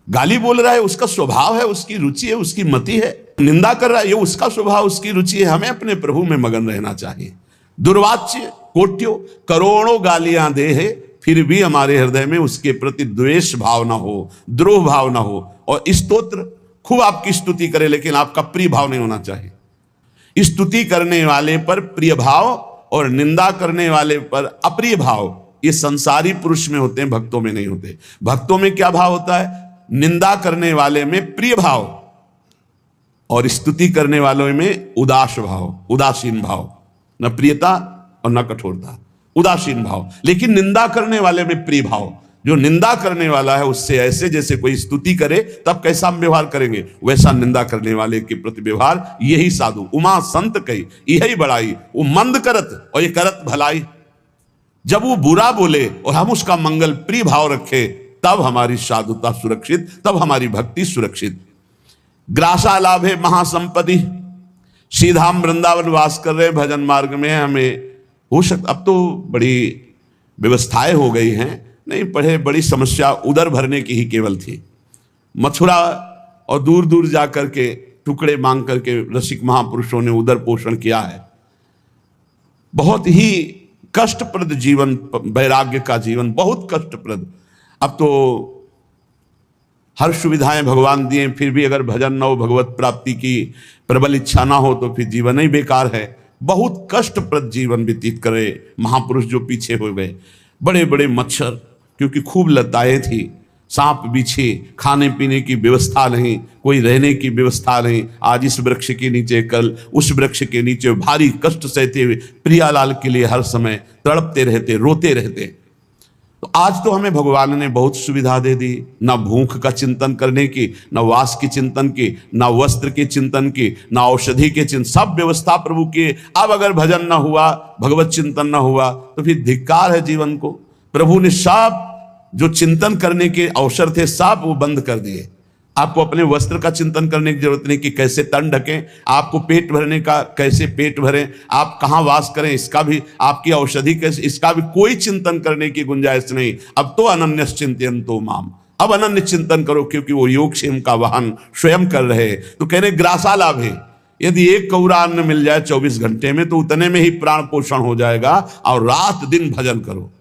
गाली बोल रहा है उसका स्वभाव है, उसकी रुचि है, उसकी मति है। निंदा कर रहा है ये उसका स्वभाव, उसकी रुचि है। हमें अपने प्रभु में मगन रहना चाहिए। दुर्वाच्य कोट्यो करोड़ों गालियां दे है, फिर भी हमारे हृदय में उसके प्रति द्वेष भाव ना हो, द्रोह भाव ना हो। और स्तोत्र खूब आपकी स्तुति करे, लेकिन आपका प्रिय भाव नहीं होना चाहिए। स्तुति करने वाले पर प्रिय भाव और निंदा करने वाले पर अप्रिय भाव, ये संसारी पुरुष में होते हैं, भक्तों में नहीं होते। भक्तों में क्या भाव होता है? निंदा करने वाले में प्रिय भाव और स्तुति करने वालों में उदास भाव, उदासीन भाव, न प्रियता और न कठोरता, उदासीन भाव। लेकिन निंदा करने वाले में प्रिय भाव। जो निंदा करने वाला है उससे ऐसे जैसे कोई स्तुति करे तब कैसा हम व्यवहार करेंगे, वैसा निंदा करने वाले के प्रति व्यवहार। यही साधु उमा संत कही यही बड़ाई, वो मंद करत और ये करत भलाई। जब वो बुरा बोले और हम उसका मंगल प्रिय भाव रखे, तब हमारी साधुता सुरक्षित, तब हमारी भक्ति सुरक्षित। ग्रासा लाभ है महासंपत्ति, सीधा हम वृंदावन वास कर रहे भजन मार्ग में। हमें हो सकता, अब तो बड़ी व्यवस्थाएं हो गई हैं, नहीं पढ़े बड़ी समस्या उदर भरने की ही केवल थी। मथुरा और दूर दूर जा करके टुकड़े मांग करके रसिक महापुरुषों ने उदर पोषण किया है। बहुत ही कष्टप्रद जीवन, वैराग्य का जीवन बहुत कष्टप्रद। अब तो हर सुविधाएं भगवान दिए, फिर भी अगर भजन न हो, भगवत प्राप्ति की प्रबल इच्छा ना हो, तो फिर जीवन ही बेकार है। बहुत कष्टप्रद जीवन व्यतीत करे महापुरुष जो पीछे हो गए। बड़े बड़े मच्छर, क्योंकि खूब लताएं थी, सांप बिच्छे, खाने पीने की व्यवस्था नहीं, कोई रहने की व्यवस्था नहीं। आज इस वृक्ष के नीचे, कल उस वृक्ष के नीचे, भारी कष्ट सहते हुए प्रियालाल के लिए हर समय तड़पते रहते, रोते रहते। तो आज तो हमें भगवान ने बहुत सुविधा दे दी, ना भूख का चिंतन करने की, ना वास की चिंतन की, ना वस्त्र के चिंतन की, ना औषधि के चिंतन, सब व्यवस्था प्रभु की। अब अगर भजन ना हुआ, भगवत चिंतन ना हुआ, तो फिर धिक्कार है जीवन को। प्रभु ने सब जो चिंतन करने के अवसर थे सब वो बंद कर दिए। आपको अपने वस्त्र का चिंतन करने की जरूरत नहीं कि कैसे तन ढकें, आपको पेट भरने का कैसे पेट भरें, आप कहाँ वास करें इसका भी, आपकी औषधि कैसे, इसका भी कोई चिंतन करने की गुंजाइश नहीं। अब तो अनन्यश्चिन्तयन्तो माम, अब अनन्य चिंतन करो, क्योंकि वो योगक्षेम का वाहन स्वयं कर रहे। तो कह रहे ग्रासा लाभ है, यदि एक कौरा अन्न मिल जाए 24 घंटे में तो उतने में ही प्राण पोषण हो जाएगा। और रात दिन भजन करो।